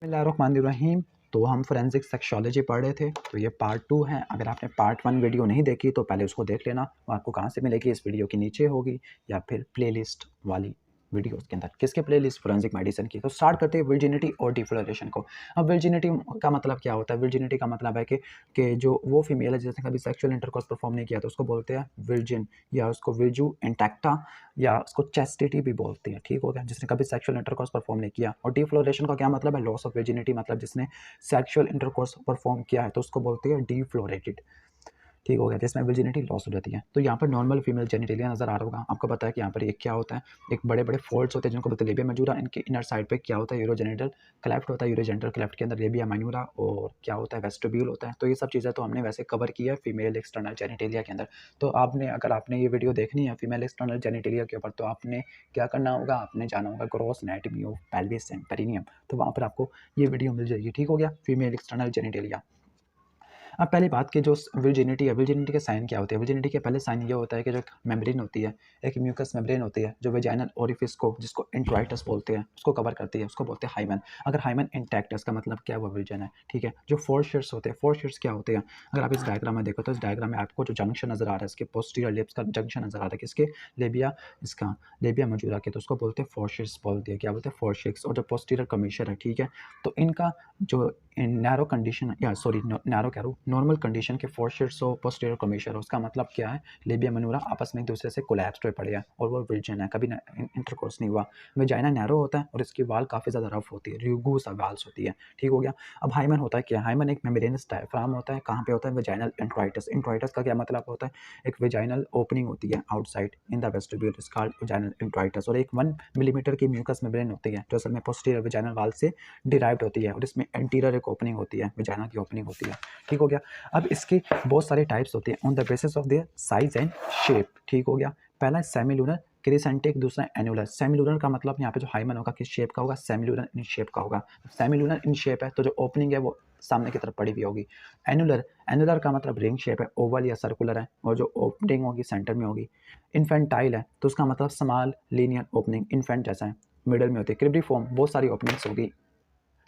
बिस्मिल्लाहिर्रहमानिर्रहीम। तो हम फोरेंसिक सेक्सोलॉजी पढ़ रहे थे, तो ये पार्ट 2 है। अगर आपने पार्ट 1 वीडियो नहीं देखी तो पहले उसको देख लेना। वो आपको कहाँ से मिलेगी? इस वीडियो के नीचे होगी या फिर प्लेलिस्ट वाली वीडियो के अंदर। किसके प्लेलिस्ट? फोरेंसिक मेडिसिन की। तो स्टार्ट करते हैं वर्जिनिटी और डिफ्लोरेशन को। अब वर्जिनिटी का मतलब क्या होता है? वर्जिनिटी का मतलब है कि जो वो फीमेल है जिसने कभी सेक्सुअल इंटरकोर्स परफॉर्म नहीं किया तो उसको बोलते हैं वर्जिन, या उसको विर्जू इंटैक्टा, या उसको चेस्टिटी भी बोलते हैं। ठीक हो गया, जिसने कभी सेक्सुअल इंटरकोर्स परफॉर्म नहीं किया। और डिफ्लोरेशन का क्या मतलब है? लॉस ऑफ वर्जिनिटी, मतलब जिसने सेक्सुअल इंटरकोर्स परफॉर्म किया है तो उसको बोलते हैं डिफ्लोरेटेड। ठीक हो गया, जिसमें वर्जिनिटी लॉस हो जाती है। तो यहाँ पर नॉर्मल फीमेल जेनिटेलिया नजर आ रहा होगा आपको। पता है कि यहाँ पर एक क्या होता है, एक बड़े बड़े फोल्ड्स होते हैं जिनको बोलते हैं लेबिया मेजूरा। इनके इनर साइड पे क्या होता है? यूरोजेनिटल क्लेफ्ट होता है। यूरोजेनिटल क्लेफ्ट के अंदर लेबिया माइनूरा और क्या होता है? वेस्टिब्यूल होता है। तो ये सब चीज़ें तो हमने वैसे कवर की है फीमेल एक्सटर्नल जेनिटेलिया के अंदर। तो आपने, अगर आपने ये वीडियो देखनी है फीमेल एक्सटर्नल जेनिटेलिया के ऊपर, तो आपने क्या करना होगा? आपने जाना होगा gross anatomy of pelvis and perineum. तो वहाँ पर आपको ये वीडियो मिल जाएगी। ठीक हो गया, फीमेल एक्सटर्नल जेनिटेलिया। अब पहली बात कि जो वर्जिनिटी है, वर्जिनिटी के साइन क्या होते हैं? वर्जिनिटी के पहले साइन ये होता है कि जो मेम्ब्रेन होती है, एक म्यूकस मेम्ब्रेन होती है जो वेजाइनल ओरिफिस को, जिसको इंट्राइटस बोलते हैं, उसको कवर करती है, उसको बोलते हैं हाइमन। अगर हाइमन इंटैक्ट है, इसका मतलब क्या? वो वर्जिन है। ठीक है। जो फोर शीट्स होते हैं, फोर शीट्स क्या होते हैं? अगर आप इस डायग्राम में देखो तो इस डायग्राम में आपको जो जंक्शन नजर आ रहा है, इसके पोस्टीरियर लिप्स का जंक्शन नजर आ रहा है, किसके? लेबिया, इसका लेबिया मजूरा के। तो उसको बोलते हैं फोर शीट्स बोल दिया। क्या बोलते हैं? Four sheets. और जो पोस्टीरियर कमीशर है, ठीक है, तो इनका जो नैरो कंडीशन, या सॉरी नैरो कह रहा हूँ, नॉर्मल कंडीशन के फोर शीट्स हो, पोस्टीरियर कमीशर हो, उसका मतलब क्या है? लेबिया मनूरा आपस में एक दूसरे से कोलैप्स हुए पड़े हैं और वो वर्जिन है, कभी इंटरकोर्स नहीं हुआ। वेजाइना नैरो होता है और इसकी वाल काफ़ी ज़्यादा रफ होती है, रिगू सा वाल्स होती है। ठीक हो गया। अब हाइमन होता है क्या? हाइमन एक मेम्ब्रेनस डायफ्राम होता है। कहाँ पे होता है? वेजाइनल इंट्राइटस। इंट्राइटस का क्या मतलब होता है? एक वेजाइनल ओपनिंग होती है outside in the vestibule, is called vaginal introitus. और एक 1 मिलीमीटर की म्यूकस मेम्ब्रेन होती है जो असल में पोस्टीरियर वेजाइनल वाल से डिराइव्ड होती है, और इसमें एंटीरियर एक ओपनिंग होती है, वेजाइना की ओपनिंग होती है। ठीक हो गया। अब इसके बहुत सारे टाइप्स होते हैं on the basis of their size and shape. ठीक हो गया। पहला है सेमिलुनर, क्रिसेंटिक, दूसरा एनुलर। सेमिलुनर का मतलब यहाँ पे जो हाइमन होगा किस शेप का होगा? सेमिलुनर इन शेप का होगा। सेमिलुनर इन शेप है तो जो ओपनिंग है वो सामने की तरफ पड़ी हुई होगी। एनुलर, एनुलर का मतलब रिंग शेप है, ओवल या सर्कुलर है, और जो ओपनिंग होगी सेंटर में होगी। इन्फेंटाइल है तो उसका मतलब स्मॉल लीनियर ओपनिंग, इन्फेंट जैसा है, मिडल में होती है। क्रिब्रिफॉर्म, बहुत सारी ओपनिंग्स होगी।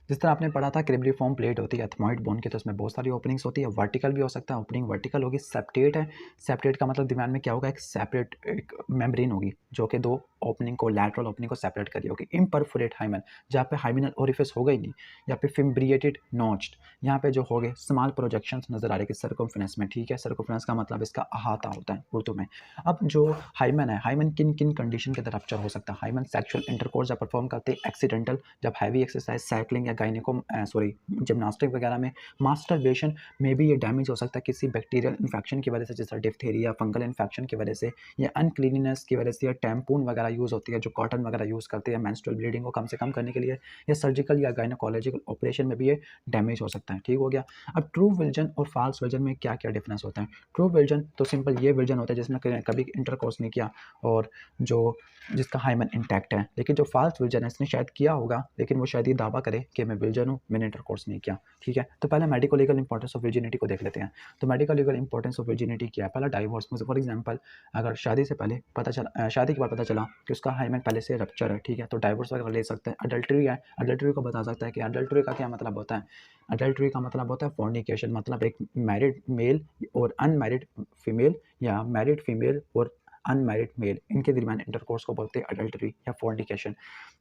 जिस तरह आपने पढ़ा था क्रिब्रिफॉर्म प्लेट होती है एथमॉइड बोन की, तो उसमें बहुत सारी ओपनिंग्स होती है। वर्टिकल भी हो सकता है, ओपनिंग वर्टिकल होगी। सेप्टेट है, सेप्टेट का मतलब दिमाग में क्या होगा? एक सेपरेट एक मेम्ब्रेन होगी जो कि दो ओपनिंग को, लैटरल ओपनिंग को सेपरेट करी होगी। इम्परफोरेट हाइमन, जहाँ पे हाइमिनल ओरिफिस होगा ही नहीं, या पे फिम्ब्रिएटेड नॉच्ड, यहाँ पे जो हो गए स्मॉल प्रोजेक्शंस नजर आ रहे हैं सर्कमफ्रेंस में। ठीक है, सर्कमफ्रेंस का मतलब इसका अहाता होता है उर्दू में। अब जो हाइमन है, हाइमन किन किन कंडीशन के अंदर रप्चर हो सकता है? हाइमन सेक्सुअल इंटरकोर्स जब परफॉर्म करते हैं, एक्सीडेंटल, जब हैवी एक्सरसाइज, साइकिलिंग या गायनिको सॉरी जिम्नास्टिक वगैरह में, मास्टरबेशन में भी ये डैमेज हो सकता है किसी बैक्टीरियल इन्फेक्शन की वजह से, जैसे डिफ्थीरिया, फंगल इन्फेक्शन की वजह से, या अनक्लीनिनेस की वजह से, या टैम्पून वगैरह यूज़ होती है जो कॉटन वगैरह यूज़ करते हैं मेंस्ट्रुअल ब्लीडिंग को कम से कम करने के लिए, या सर्जिकल या गायनोकोलॉजिकल ऑपरेशन में भी ये डैमेज हो सकता है। ठीक हो गया। अब ट्रू विल्जन और फॉल्स विल्जन में क्या क्या डिफरेंस होता है? ट्रू विल्जन तो सिंपल ये विल्जन होता है जिसने कभी इंटरकोर्स नहीं किया और जो जिसका हाइमन इंटैक्ट है। लेकिन जो फॉल्स विल्जन है, इसने शायद किया होगा लेकिन वो शायद ये दावा करे कि मैं विल्जन हूँ, मैंने इंटरकोर्स नहीं किया। ठीक है, तो पहले medico legal importance of virginity को देख लेते हैं। तो medico legal importance of virginity क्या है? पहला डाइवोर्स में, फॉर एग्जांपल अगर शादी से पहले पता चला, शादी के बाद पता चला कि उसका हाइमन पहले से रप्चर है, ठीक है, तो डाइवोर्स वगैरह ले सकते हैं। अडल्ट्री है, अडल्ट्री को बता सकता है कि अडल्ट्री का क्या मतलब होता है? अडल्ट्री का मतलब होता है फोर्निकेशन, मतलब एक मैरिड मेल और अनमैरिड फीमेल, या मैरिड फीमेल और अनमैरिड मेल, इनके दरमियान इंटरकोर्स को बोलते हैं अडल्टरी या फोर्निकेशन।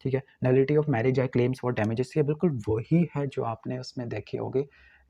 ठीक है। नलिटी ऑफ मैरिज या क्लेम्स फॉर डैमेजेस, ये बिल्कुल वही है जो आपने उसमें देखे होंगे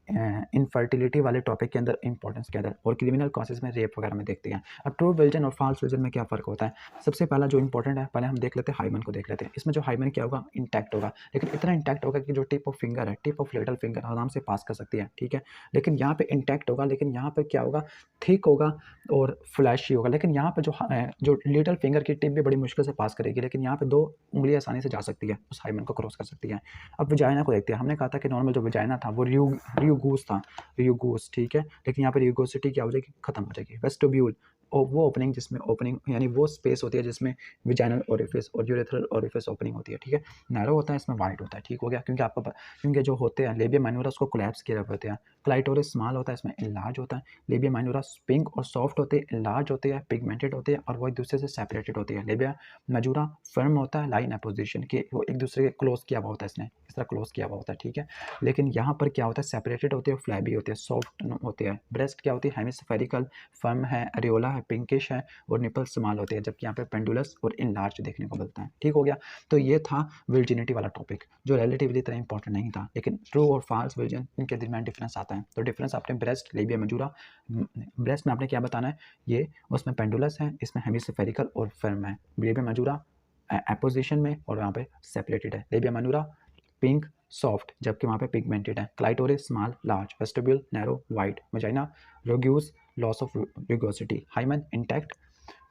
इनफर्टिलिटी वाले टॉपिक के अंदर इंपॉर्टेंस के अंदर, और क्रिमिनल कॉसेज में रेप वगैरह में देखते हैं। अब ट्रू विल्जन और फॉल्स विल्जन में क्या फ़र्क होता है? सबसे पहला जो इंपॉर्टेंट है, पहले हम देख लेते हैं हाइमन को देख लेते हैं। इसमें जो हाइमन क्या होगा? इंटैक्ट होगा, लेकिन इतना इंटैक्ट होगा कि जो टिप ऑफ फिंगर है, टिप ऑफ लिटल फिंगर आराम से पास कर सकती है। ठीक है, लेकिन यहाँ पे इंटैक्ट होगा, लेकिन यहाँ पे क्या होगा? थिक होगा और फ्लैशी होगा। लेकिन यहाँ पे जो लिटल फिंगर की टिप भी बड़ी मुश्किल से पास करेगी, लेकिन यहाँ पे 2 उंगलियां आसानी से जा सकती है, उस हाइमन को क्रॉस कर सकती है। अब विजाइना को देखते हैं। हमने कहा था कि नॉर्मल जो विजाइना था वो रियूगूस था, रियूगोस। ठीक है, लेकिन यहाँ पर रियूगोसिटी क्या हो जाएगी? खत्म हो जाएगी। वेस्टिब्यूल, वो ओपनिंग जिसमें ओपनिंग यानी वो स्पेस होती है जिसमें विजाइनल ओरिफिस और यूरेथ्रल ओरिफिस ओपनिंग होती है, ठीक है। नैरो होता है, इसमें वाइड होता है, ठीक हो गया, क्योंकि आपको क्योंकि जो होते हैं लेबिया माइनोरा उसको कोलैप्स किए हुए होते हैं। क्लाइटोरिस स्मॉल होता है, इसमें इनलार्ज होता है। लेबिया माइनोरा पिंक और सॉफ्ट होते हैं, इनलार्ज होते हैं, पिगमेंटेड होते हैं और वो एक दूसरे से सेपरेटेड होती है। लेबिया मेजूरा फर्म होता है, लाइन अपोजिशन के वो एक दूसरे के क्लोज किया हुआ होता है, इसने इस तरह क्लोज किया हुआ होता है, ठीक है। लेकिन यहाँ पर क्या होता है, सेपरेटेड होते हैं, फ्लैबी होते हैं, सॉफ्ट होते हैं। ब्रेस्ट क्या होती है, हेमिस्फेरिकल फर्म है, अरियोला है, पिंकिश है और निपल स्मॉल होते हैं, जबकि यहाँ पे पेंडुलस और इनलार्ज देखने को मिलता है, ठीक हो गया। तो ये था विर्जिनिटी वाला टॉपिक जो रिलेटिवली इतना इंपॉर्टेंट नहीं था, लेकिन ट्रू और फॉल्स विर्जिन इनके दरमियान डिफरेंस आता है। तो डिफरेंस आपने ब्रेस्ट, लेबिया मेजूरा, ब्रेस्ट में आपने क्या बताना है, ये उसमें पेंडुलस है, इसमें हेमिस्फेरिकल और फर्म है। लेबिया मेजूरा एपोजिशन में और यहाँ पे सेपरेटेड है। लेबिया मेजूरा पिंक सॉफ्ट, जबकि वहाँ पे पिगमेंटेड है। Clitoris small large, vestibule narrow wide, vagina rugose loss of rugosity, hymen intact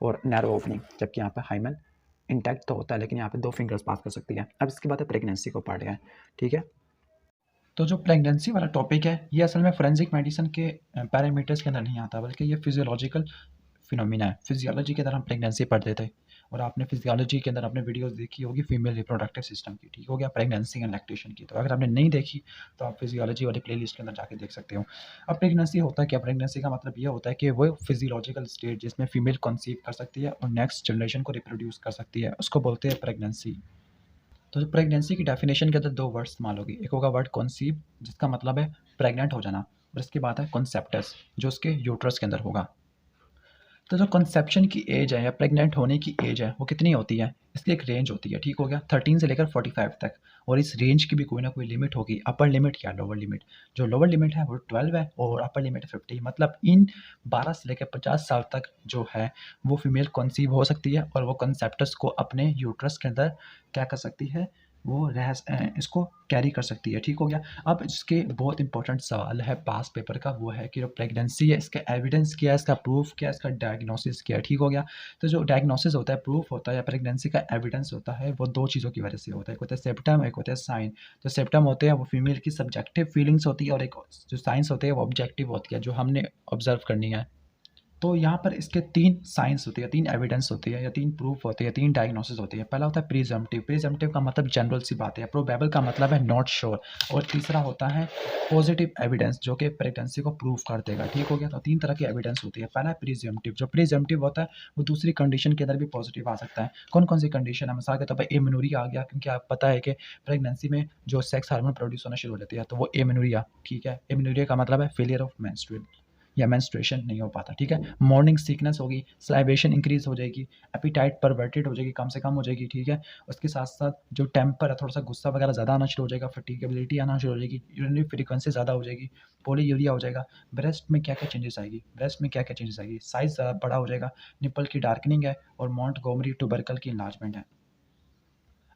और नैरो ओपनिंग, जबकि यहाँ पे हाइमन इंटैक्ट तो होता है लेकिन यहाँ पे 2 फिंगर्स पास कर सकती है। अब इसके बाद है प्रेगनेंसी को पार्ट है, ठीक है। तो जो प्रेगनेंसी वाला टॉपिक है ये असल में फोरेंसिक मेडिसिन के पैरामीटर्स के अंदर नहीं आता, बल्कि ये फिजियोलॉजिकल फिनोमिना है। फिजियोलॉजी के अंदर हम प्रेगनेंसी पढ़ते थे और आपने फिजियोलॉजी के अंदर आपने वीडियोस देखी होगी फीमेल रिप्रोडक्टिव सिस्टम की, ठीक हो गया, प्रेगनेंसी एंड लैक्टेशन की। तो अगर आपने नहीं देखी तो आप फिजियोलॉजी वाली प्लेलिस्ट के अंदर जाके देख सकते हो। अब प्रेगनेंसी होता है क्या, प्रेगनेंसी का मतलब ये होता है कि वो फिजियोलॉजिकल स्टेट जिसमें फीमेल कंसीव कर सकती है और नेक्स्ट जनरेशन को रिप्रोड्यूस कर सकती है, उसको बोलते हैं प्रेगनेंसी। तो जो प्रेगनेंसी की डेफिनेशन के अंदर 2 वर्ड इस्तेमाल होगी, एक होगा वर्ड कॉन्सीव जिसका मतलब है प्रेग्नेंट हो जाना, और इसके बाद है कॉन्सेप्टस जो उसके यूट्रस के अंदर होगा। तो जो कंसेप्शन की एज है या प्रेग्नेंट होने की एज है वो कितनी होती है, इसकी एक रेंज होती है, ठीक हो गया, 13 से लेकर 45 तक। और इस रेंज की भी कोई ना कोई लिमिट होगी, अपर लिमिट या लोअर लिमिट। जो लोअर लिमिट है वो 12 है और अपर लिमिट 50, मतलब इन 12 से लेकर 50 साल तक जो है वो फीमेल कंसीव हो सकती है और वो कंसेप्टस को अपने यूट्रस के अंदर क्या कर सकती है, वो इसको कैरी कर सकती है, ठीक हो गया। अब इसके बहुत इंपॉर्टेंट सवाल है पास पेपर का, वो है कि जो प्रेगनेंसी है इसका एविडेंस क्या है, इसका प्रूफ क्या है, इसका डायग्नोसिस क्या है, ठीक हो गया। तो जो डायग्नोसिस होता है, प्रूफ होता है या प्रेगनेंसी का एविडेंस होता है, वो 2 चीज़ों की वजह से होता है, एक होता है सिम्पटम, एक होता है साइन। जो सिम्पटम होते हैं वो फीमेल की सब्जेक्टिव फीलिंग्स होती है और एक जो साइंस होते हैं वो ऑब्जेक्टिव होती है जो हमने ऑब्जर्व करनी है। तो यहाँ पर इसके 3 साइंस होती है, 3 एविडेंस होती है या 3 प्रूफ होते हैं, 3 डायग्नोसिस होती है। पहला होता है प्रिजम्पटिव, प्रिजम्पटिव का मतलब जनरल सी बात है, प्रोबेबल का मतलब है नॉट श्योर, और तीसरा होता है पॉजिटिव एविडेंस जो कि प्रेगनेंसी को प्रूव कर देगा, ठीक हो गया। तो 3 तरह की एविडेंस होती है। पहला है प्रिजम्पटिव, जो प्रिजम्पटिव होता है वो दूसरी कंडीशन के अंदर भी पॉजिटिव आ सकता है। कौन कौन सी कंडीशन है, मिसाल के तौर पर एमेनोरिया आ गया, क्योंकि आप पता है कि प्रेगनेंसी में जो सेक्स हार्मोन प्रोड्यूस होना शुरू हो जाती है तो वो एमेनोरिया, ठीक है। एमेनोरिया का मतलब है फेलियर ऑफ मेंस्ट्रुअल या मेंस्ट्रुएशन नहीं हो पाता, ठीक है। मॉर्निंग सिकनेस होगी, सलाइवेशन इंक्रीज हो जाएगी, एपिटाइट परवर्टेड हो जाएगी, कम से कम हो जाएगी, ठीक है। उसके साथ साथ जो टेम्पर है, थोड़ा सा गुस्सा वगैरह ज़्यादा आना शुरू हो जाएगा, फटीगेबिलिटी आना शुरू हो जाएगी, यूरिनरी फ्रीक्वेंसी ज़्यादा हो जाएगी, पॉलीयूरिया हो जाएगा। ब्रेस्ट में क्या क्या चेंजेस आएगी, ब्रेस्ट में क्या क्या चेंजेस आएगी, साइज़ ज़्यादा बड़ा हो जाएगा, निपल की डार्कनिंग है और मॉन्टगोमरी ट्यूबरकल की इन्लार्जमेंट है।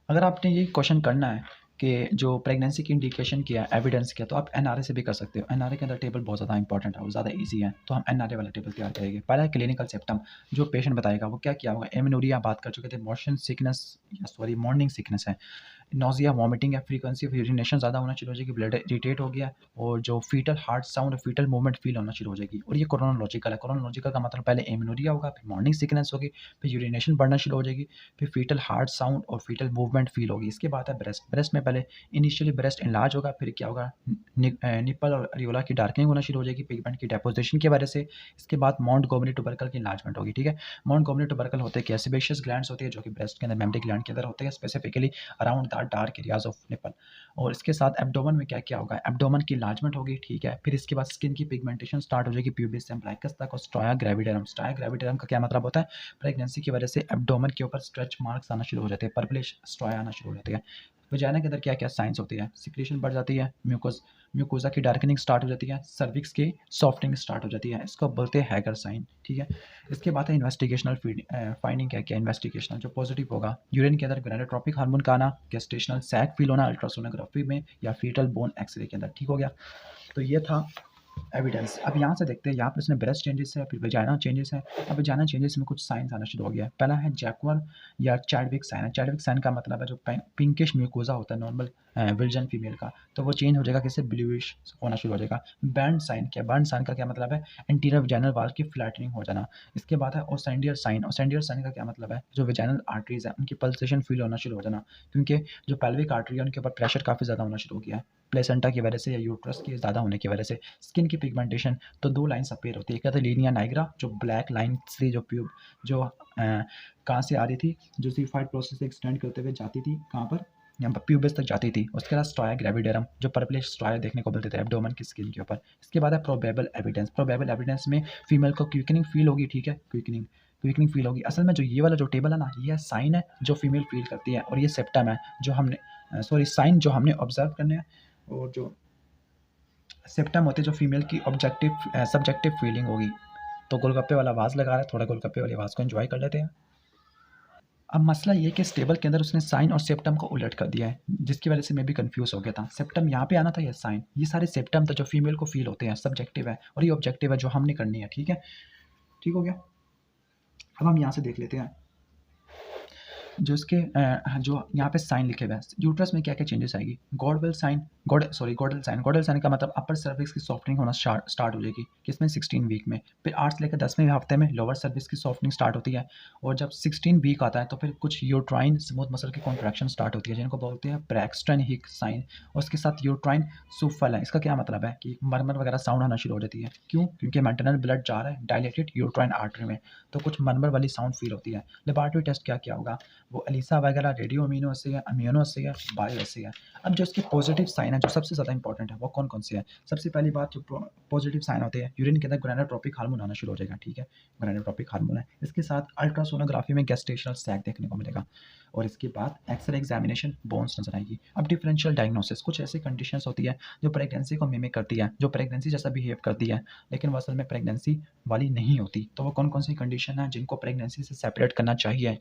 अगर आपने ये क्वेश्चन करना है कि जो प्रेगनेंसी की इंडिकेशन किया है, एविडेंस किया, तो आप एनआरए से भी कर सकते हो। एनआरए के अंदर टेबल बहुत ज़्यादा इंपॉर्टेंट है, वो ज़्यादा इजी है, तो हम एनआरए वाला टेबल तैयार करेंगे। पहला है क्लिनिकल सिम्पटम, जो पेशेंट बताएगा वो क्या किया होगा। एमेनोरिया बात कर चुके थे, मोशन सिकनेस या सॉरी मॉर्निंग सिकनेस है, नोजिया वॉमिटिंग है, फ्रीक्वेंसी ऑफ यूरिनेशन ज़्यादा होना शुरू हो जाएगी, ब्लड इरिटेट हो गया और जो फीटल हार्ट साउंड और फीटल मूवमेंट फील होना शुरू हो जाएगी। और ये क्रोनोलॉजिकल है, क्रोनोलॉजिकल का मतलब पहले एमेनोरिया होगा, फिर मॉर्निंग सिकनेस होगी, फिर यूरिनेशन बढ़ना शुरू हो जाएगी, फिर फीटल हार्ट साउंड और फीटल मूवमेंट फील होगी। इसके बाद है ब्रेस्ट, ब्रेस्ट में पहले इनिशियली ब्रेस्ट इनलार्ज होगा, फिर क्या होगा, निपल और अरियोला की डार्कनिंग होना शुरू हो जाएगी पिगमेंट की डेपोजिशन की वजह से। इसके बाद मोंटगोमरी ट्यूबरकल की इन्लार्जमेंट होगी, ठीक है। मोंटगोमरी ट्यूबरकल होते हैं सेबेशियस ग्लैंड्स होती है जो कि ब्रेस्ट के अंदर मेमरी ग्लैंड के अंदर होते हैं, specifically around the dark areas of nipple. और इसके साथ एब्डोमेन में क्या क्या होगा, एब्डोमेन की इन्लार्जमेंट होगी, ठीक है। फिर इसके बाद स्किन की पिगमेंटेशन स्टार्ट हो जाएगी, प्यूबिस से अम्ब्लिकस तक, और स्ट्राया ग्रेविडेरम। स्ट्राया ग्रेविडेरम का क्या मतलब होता है, प्रेगनेंसी की वजह से एब्डोमेन के ऊपर स्ट्रेच मार्क्स आना शुरू हो जाते हैं, पर्पलिश स्ट्राया आना शुरू हो जाती है। वजाइना के अंदर क्या क्या साइंस होती है, सिक्रेशन बढ़ जाती है, म्यूकोजा की डार्कनिंग स्टार्ट हो जाती है, सर्विक्स की सॉफ्टनिंग स्टार्ट हो जाती है, इसको बोलते हैं हैगर साइन, ठीक है। इसके बाद है इन्वेस्टिगेशनल फाइंडिंग, क्या क्या इन्वेस्टिगेशनल जो पॉजिटिव होगा, यूरिन के अंदर गोनाडोट्रोपिक हार्मोन का आना, गेस्टेशनल सैक फील होना अल्ट्रासोनोग्राफी में या फीटल बोन एक्सरे के अंदर, ठीक हो गया। तो ये था एविडेंस। अब यहाँ से देखते हैं, यहाँ पे उसने ब्रेस्ट चेंजेस है, फिर वेजाइना चेंजेस है। अब वेजाइना चेंजेस में कुछ साइंस आना शुरू हो गया है। पहला है जैक्वर या चैडविक साइन है। चैडविक साइन का मतलब है जो पिंकिश म्यूकोजा होता है नॉर्मल विल्जन फीमेल का, तो वो चेंज हो जाएगा, किससे, ब्लूइश होना शुरू हो जाएगा। बर्न साइन क्या, बर्न साइन का क्या मतलब है, एंटीरियर वेजाइनल वाल की फ्लैटनिंग हो जाना। इसके बाद है ओसेंडियर साइन। ओसेंडियर साइन का क्या मतलब है, जो वेजाइनल आर्टरीज है उनकी पल्सेशन फील होना शुरू हो जाना, क्योंकि जो पेल्विक आर्टरी है उनके ऊपर प्रेशर काफ़ी ज़्यादा होना शुरू हो गया है प्लेसेंटा की वजह से या यूट्रस के ज़्यादा होने की वजह से। स्किन की पिगमेंटेशन, तो दो लाइन्स अपीयर होती है, एक कहते हैं लीनिया नाइग्रा, जो ब्लैक लाइन से जो कहाँ से आ रही थी, जो सीफाइड प्रोसेस से एक्सटेंड करते हुए जाती थी, कहाँ पर, यहाँ पर प्यूबिस तक जाती थी। उसके बाद स्ट्राया ग्रेविडेरम, जो पर्पलिश स्ट्राया देखने को मिलते थे एब्डोमेन की स्किन के ऊपर। इसके बाद है प्रोबेबल एविडेंस। प्रोबेबल एविडेंस में फीमेल को क्विकनिंग फील होगी, ठीक है, क्विकनिंग फील होगी। असल में जो ये वाला जो टेबल है ना, ये साइन है जो फीमेल फील करती है, और ये सेप्टम है जो हमने साइन जो हमने ऑब्जर्व करने हैं, और जो सेप्टम होते जो फीमेल की ऑब्जेक्टिव सब्जेक्टिव फीलिंग होगी। तो गोलगप्पे वाला आवाज़ लगा रहा है, थोड़ा गोलगप्पे वाली आवाज़ को एंजॉय कर लेते हैं। अब मसला ये कि इस टेबल के अंदर उसने साइन और सेप्टम को उलट कर दिया है, जिसकी वजह से मैं भी कंफ्यूज हो गया था। सेप्टम यहाँ पे आना था या साइन, ये सारे सेप्टम था जो फीमेल को फील होते हैं, सब्जेक्टिव है, और ये ऑब्जेक्टिव है जो हमने करनी है, ठीक है, ठीक हो गया। अब हम यहाँ से देख लेते हैं जो इसके जो यहाँ पे साइन लिखे हुए हैं, यूट्रस में क्या क्या चेंजेस आएगी। गॉडवेल साइन, गॉडल साइन का मतलब अपर सर्विक्स की सॉफ्टनिंग होना स्टार्ट हो जाएगी, किसमें, 16 वीक में। फिर 8 से लेकर 10वें हफ्ते में लोअर सर्विक्स की सॉफ्टनिंग स्टार्ट होती है, और जब 16 वीक आता है तो फिर कुछ यूट्राइन स्मूथ मसल की कॉन्ट्रैक्शन स्टार्ट होती है, जिनको बोलते हैं ब्रैक्सटन हिक साइन। और उसके साथ यूट्राइन सुफल है। इसका क्या मतलब है कि मरमर वगैरह साउंड आना शुरू हो जाती है, क्यों, क्योंकि मैटरनल ब्लड जा रहा है डायलेटेड यूट्राइन आर्टरी में, तो कुछ मरमर वाली साउंड फील होती है। लेबोरेटरी टेस्ट क्या क्या होगा, वो एलिसा वगैरह, रेडियो अमीनो एसिड है, अम्यूनो एसिड है, बायो एसिड है। अब जो इसके पॉजिटिव साइन है जो सबसे ज़्यादा इंपॉर्टेंट है, वो कौन कौन से हैं। सबसे पहली बात, जो पॉजिटिव साइन होते हैं, यूरिन के अंदर गोनाडोट्रोपिक हार्मोन आना शुरू हो जाएगा, ठीक है, गोनाडोट्रोपिक हार्मोन है। इसके साथ अल्ट्रासोनोग्राफी में गेस्टेशनल सैग देखने को मिलेगा, और इसके बाद एक्सरे एग्जामिनेशन बोन्स नजर आएगी। अब डिफरेंशियल डायग्नोसिस, कुछ ऐसी कंडीशंस होती है जो प्रेगनेंसी को मिमिक करती है, जो प्रेगनेंसी जैसा बिहेव करती है, लेकिन वो असल में प्रेगनेंसी वाली नहीं होती। तो वो कौन कौन सी कंडीशन है जिनको प्रेगनेंसी से सेपरेट करना चाहिए।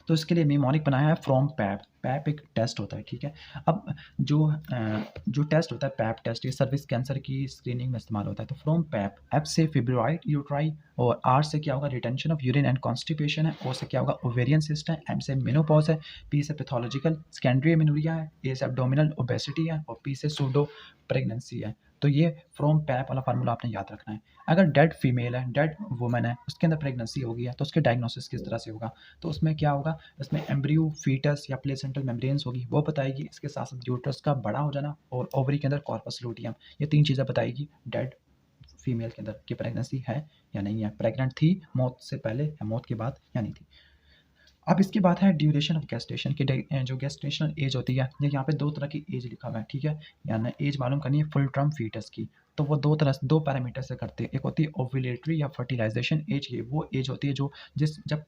तो इसके लिए निमोनिक बनाया है फ्रॉम पैप। पैप एक टेस्ट होता है, ठीक है। अब जो टेस्ट होता है पैप टेस्ट, ये सर्विक्स कैंसर की स्क्रीनिंग में इस्तेमाल होता है। तो फ्रॉम पैप, एफ से फिब्रोइड यूट्राई, और आर से क्या होगा, retention of urine and constipation है, ओ से क्या होगा, ओवेरियन सिस्ट है, एम से मेनोपॉज है, पी से पैथोलॉजिकल सेकेंडरी एमेनोरिया है, ए से एब्डोमिनल ओबेसिटी है, और पी से सूडो प्रेगनेंसी है। तो ये फ्रॉम पैप वाला फार्मूला आपने याद रखना है। अगर डेड फीमेल है, डेड वुमन है, उसके अंदर प्रेगनेंसी हो गई है, तो उसके डायग्नोसिस किस तरह से होगा। तो उसमें क्या होगा, इसमें एम्ब्रियो, फीटस या प्लेसेंटल मेम्ब्रेन्स होगी, वो बताएगी। इसके साथ साथ यूट्रस का बड़ा हो जाना, और ओवरी के अंदर कॉर्पस लूटियम, ये 3 चीज़ें बताएगी डेड फीमेल के अंदर कि प्रेगनेंसी है या नहीं है, प्रेग्नेंट थी मौत से पहले या मौत के बाद या नहीं थी। अब इसके बाद है ड्यूरेशन ऑफ गेस्टेशन की, जो गेस्टेशनल एज होती है, ये यहाँ पे 2 तरह की एज लिखा हुआ है, ठीक है, यानी एज मालूम करनी है फुल टर्म फीटस की। तो वो 2 पैरामीटर से करते हैं, एक होती है ओव्यूलेटरी या फर्टिलाइजेशन एज, ये वो एज होती है जो जब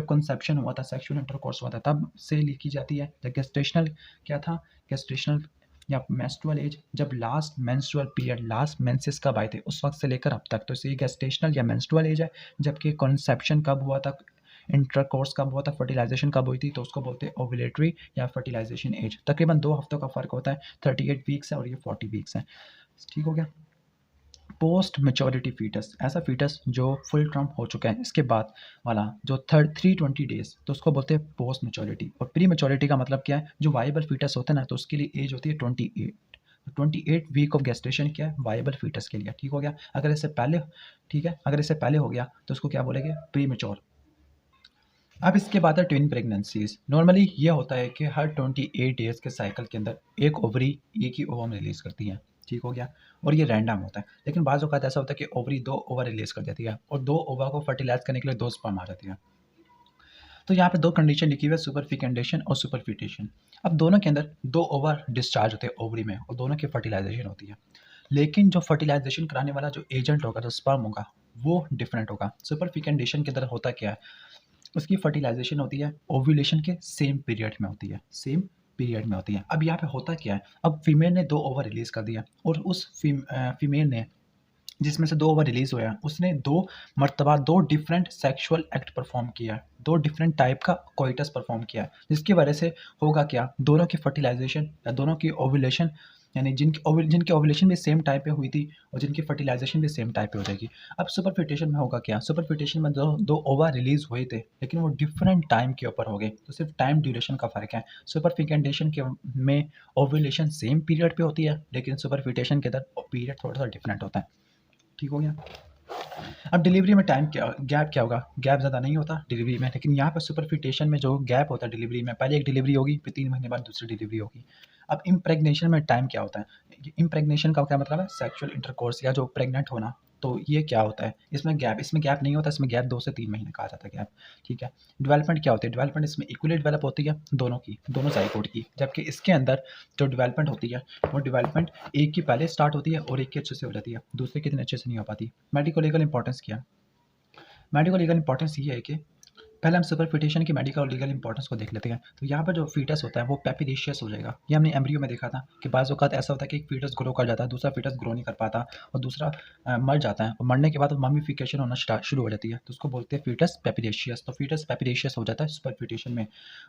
कंसेप्शन हुआ था, सेक्सुअल इंटरकोर्स हुआ था, तब से लिखी जाती है। जब गेस्टेशनल क्या था, गेस्टेशनल या मेंस्ट्रुअल एज, जब last menstrual period, last menses कब आए थे उस वक्त से लेकर अब तक, तो इसे गेस्टेशनल या मेंस्ट्रुअल एज है। जबकि कंसेप्शन कब हुआ था, इंटरकोर्स कब हुआ था, फर्टिलाइजेशन कब हुई थी, तो उसको बोलते हैं ओव्यूलेटरी या फर्टिलाइजेशन एज। तकरीबन 2 हफ्तों का फ़र्क होता है, 38 वीक्स है और ये 40 वीक्स है, ठीक हो गया। पोस्ट मेच्योरिटी फीटस, ऐसा फीटस जो फुल टर्म हो चुका है, इसके बाद वाला जो 320 डेज, तो उसको बोलते हैं पोस्ट मेच्योरिटी। और प्री मेच्योरिटी का मतलब क्या है, जो वाइबल फीटस होता है ना, तो उसके लिए एज होती है 28 वीक ऑफ गेस्टेशन क्या है, वाइबल फीटस के लिए, ठीक हो गया। अगर इससे पहले, ठीक है, अगर इससे पहले हो गया तो उसको क्या बोलेंगे, प्री मेच्योर। अब इसके बाद है ट्विन प्रेगनेंसीज। नॉर्मली ये होता है कि हर 28 डेज़ के साइकिल के अंदर एक ओवरी एक ही ओवम रिलीज़ करती है, ठीक हो गया, और ये रैंडम होता है। लेकिन बाज़ औक़ात ऐसा होता है कि ओवरी 2 ओवर रिलीज़ कर देती है, और 2 ओवा को फर्टिलाइज़ करने के लिए 2 स्पर्म आ जाती है। तो यहाँ पे 2 कंडीशन लिखी हुई है, सुपरफिकेंडेशन और सुपरफिटेशन। अब दोनों के अंदर 2 ओवर डिस्चार्ज होते हैं ओवरी में, और दोनों की फर्टिलाइजेशन होती है। लेकिन जो फर्टिलाइजेशन कराने वाला जो एजेंट होगा, जो स्पर्म होगा, वो डिफरेंट होगा। सुपरफिकेंडेशन के अंदर होता क्या है, उसकी फर्टिलाइजेशन होती है ओव्यूलेशन के सेम पीरियड में होती है, सेम पीरियड में होती है। अब यहाँ पे होता क्या है, अब फीमेल ने 2 ओवर रिलीज़ कर दिया, और उस फीमेल ने, जिसमें से 2 ओवर रिलीज़ हुआ, उसने 2 मर्तबा 2 डिफरेंट सेक्सुअल एक्ट परफॉर्म किया है, 2 डिफरेंट टाइप का कोइटस परफॉर्म किया है, जिसकी वजह से होगा क्या, दोनों की फर्टिलाइजेशन या दोनों की ओव्यूलेशन यानी जिनकी ओवुलेशन भी सेम टाइम पे हुई थी और जिनकी फर्टिलाइजेशन भी सेम टाइप पे हो जाएगी। अब सुपरफिटेशन में होगा क्या, सुपरफिटेशन में दो ओवा रिलीज हुए थे लेकिन वो डिफरेंट टाइम के ऊपर हो गए, तो सिर्फ टाइम ड्यूरेशन का फ़र्क है। सुपरफिकेंडेशन के में ओवुलेशन सेम पीरियड पे होती है लेकिन सुपरफिटेशन के अंदर पीरियड थोड़ा सा डिफरेंट होता है। ठीक हो गया। अब डिलीवरी में टाइम क्या गैप क्या होगा, गैप ज़्यादा नहीं होता डिलीवरी में, लेकिन यहाँ पर सुपरफिटेशन में जो गैप होता है डिलीवरी में, पहले एक डिलीवरी होगी फिर 3 महीने बाद दूसरी डिलीवरी होगी। अब इम्प्रेग्नेशन में टाइम क्या होता है, इम्प्रेग्नेशन का क्या मतलब है, सेक्सुअल इंटरकोर्स या जो प्रेग्नेंट होना, तो ये क्या होता है, इसमें गैप नहीं होता, इसमें गैप 2 से 3 महीने कहा जाता है गैप। ठीक है। डेवलपमेंट क्या होती है, डेवलपमेंट इसमें इक्वली डेवलप होती है दोनों ज़ाइगोट की, जबकि इसके अंदर जो डेवलपमेंट होती है वो डेवलपमेंट एक की पहले स्टार्ट होती है और एक की अच्छे से हो जाती है, दूसरे की इतने अच्छे से नहीं हो पाती। मेडिको लीगल इंपॉर्टेंस क्या है, मेडिको लीगल इंपॉर्टेंस ये है कि पहले हम सुपरफिटेशन की मेडिकल और लीगल इंपॉर्टेंस को देख लेते हैं। तो यहाँ पर जो फीटस होता है वो पेपिडेशियस हो जाएगा। ये हमने एम्ब्रियो में देखा था कि बाज़ औक़ात ऐसा होता है कि एक फीटस ग्रो कर जाता है, दूसरा फीटस ग्रो नहीं कर पाता और दूसरा मर जाता है और मरने के बाद ममीफिकेशन होना शुरू हो जाती है, तो उसको बोलते हैं फीटस पेपिडेशियस। तो फीटस पेपिडेशियस हो जाता है सुपरफिटेशन में।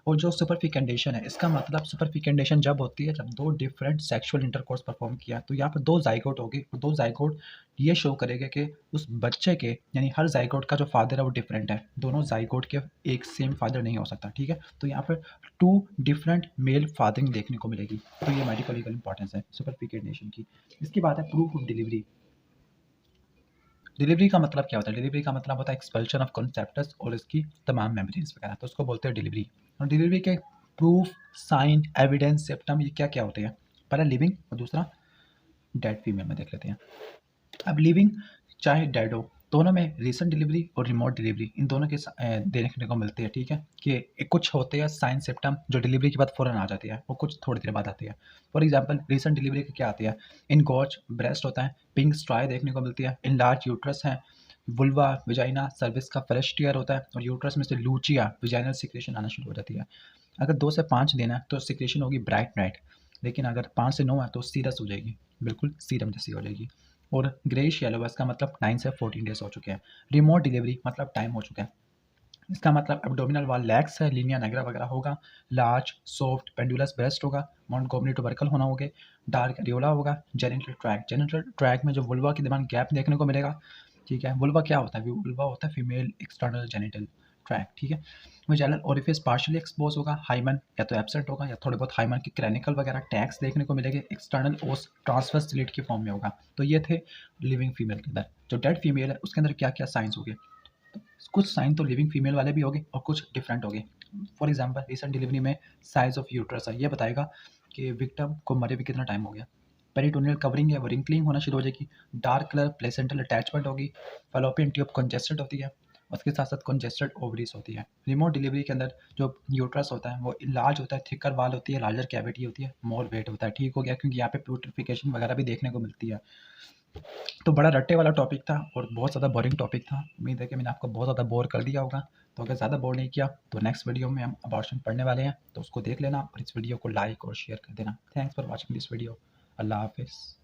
और जो सुपरफिकेंडेशन है, इसका मतलब सुपरफिकेंडेशन जब होती है जब 2 डिफरेंट सेक्सुअल इंटरकोर्स परफॉर्म किया, तो यहाँ पर 2 ज़ाइगोट होगी और 2 ज़ाइगोट ये शो करेगा कि उस बच्चे के, यानी हर ज़ाइगोट का जो फादर है वो डिफरेंट है, दोनों ज़ाइगोट के एक सेम फादर नहीं हो सकता। ठीक है। तो यहाँ पर 2 डिफरेंट मेल फादरिंग देखने को मिलेगी। तो ये मेडिकल लीगल इंपॉर्टेंस है सुपरफिकेशन की। इसकी बात है प्रूफ ऑफ डिलीवरी। डिलीवरी का मतलब क्या होता है, डिलीवरी का मतलब होता है एक्सपल्शन ऑफ कॉन्सेप्टस और इसकी तमाम मेम्ब्रेन्स वगैरह, तो उसको बोलते हैं डिलीवरी। और डिलीवरी के प्रूफ, साइन, एविडेंस, सिम्पटम, ये क्या क्या होते हैं, पहला लिविंग और दूसरा डेड फीमेल में देख लेते हैं। अब लिविंग चाहे डेड हो, दोनों में रिसेंट डिलीवरी और रिमोट डिलीवरी, इन दोनों के देखने को मिलती है। ठीक है। कि कुछ होते हैं साइन सिम्पटम जो डिलीवरी के बाद फ़ौरन आ जाती है, वो कुछ थोड़ी देर बाद आती है। फॉर एग्जांपल रिसेंट डिलीवरी के क्या आती है, इनगॉर्ज ब्रेस्ट होता है, पिंक स्ट्राई देखने को मिलती है, इनलार्ज यूट्रस है, वुल्वा, विजाइना, सर्विस का फ्रेश टीयर होता है और यूट्रस में से लूचिया, विजाइनल सिक्रेशन आना शुरू हो जाती है। अगर 2 से 5 दिन है तो सिक्रेशन होगी ब्राइट, लेकिन अगर 5 से 9 है तो सीरस हो जाएगी, बिल्कुल सीरम जैसी हो जाएगी। और ग्रेइश येलो, इसका मतलब 9 से 14 डेज हो चुके हैं। रिमोट डिलीवरी मतलब टाइम हो चुका है, इसका मतलब एब्डोमिनल वॉल लैक्स है, लीनिया नेग्रा वगैरह होगा, लार्ज सॉफ्ट पेंडुलस ब्रेस्ट होगा, मोंटगोमरी ट्यूबरकल होना होगा, डार्क एरियोला होगा, जेनिटल ट्रैक में जो वुल्वा के दरमियान गैप देखने को मिलेगा। ठीक है। वुल्वा क्या होता है, वुल्वा होता है फीमेल एक्सटर्नल जेनिटल ट्रैक। ठीक है। वेजाइनल ओरिफिस पार्शियली एक्सपोज होगा, हाइमन या तो एब्सेंट होगा या थोड़े बहुत हाइमन की क्रैनिकल वगैरह टैग्स देखने को मिलेंगे, एक्सटर्नल ओस ट्रांसवर्स स्लिट की फॉर्म में होगा। तो ये थे लिविंग फीमेल के अंदर। जो डेड फीमेल है उसके अंदर क्या क्या साइंस होंगे, कुछ साइन तो लिविंग फीमेल वाले भी होंगे और कुछ डिफरेंट होंगे। फॉर एग्जांपल रिसेंट डिलीवरी में साइज ऑफ यूट्रस है, ये बताएगा कि विक्टिम को मरे भी कितना टाइम हो गया। पेरिटोनियल कवरिंग है वो रिंकलिंग होना शुरू हो जाएगी, डार्क कलर प्लेसेंटल अटैचमेंट होगी, फैलोपियन ट्यूब कंजेस्टेड होती है, उसके साथ साथ कंजेस्टेड ओवरीज होती है। रिमोट डिलीवरी के अंदर जो यूट्रस होता है वो लार्ज होता है, थिकर वाल होती है, लार्जर कैविटी होती है, मोर वेट होता है। ठीक हो गया, क्योंकि यहाँ पे प्यूरिफिकेशन वगैरह भी देखने को मिलती है। तो बड़ा रट्टे वाला टॉपिक था और बहुत ज़्यादा बोरिंग टॉपिक था। उम्मीद है कि मैंने आपको बहुत ज़्यादा बोर कर दिया होगा। तो अगर ज़्यादा बोर नहीं किया तो नेक्स्ट वीडियो में हम अबॉर्शन पढ़ने वाले हैं, तो उसको देख लेना और इस वीडियो को लाइक और शेयर कर देना। Thanks for watching this video. अल्लाह हाफिज़।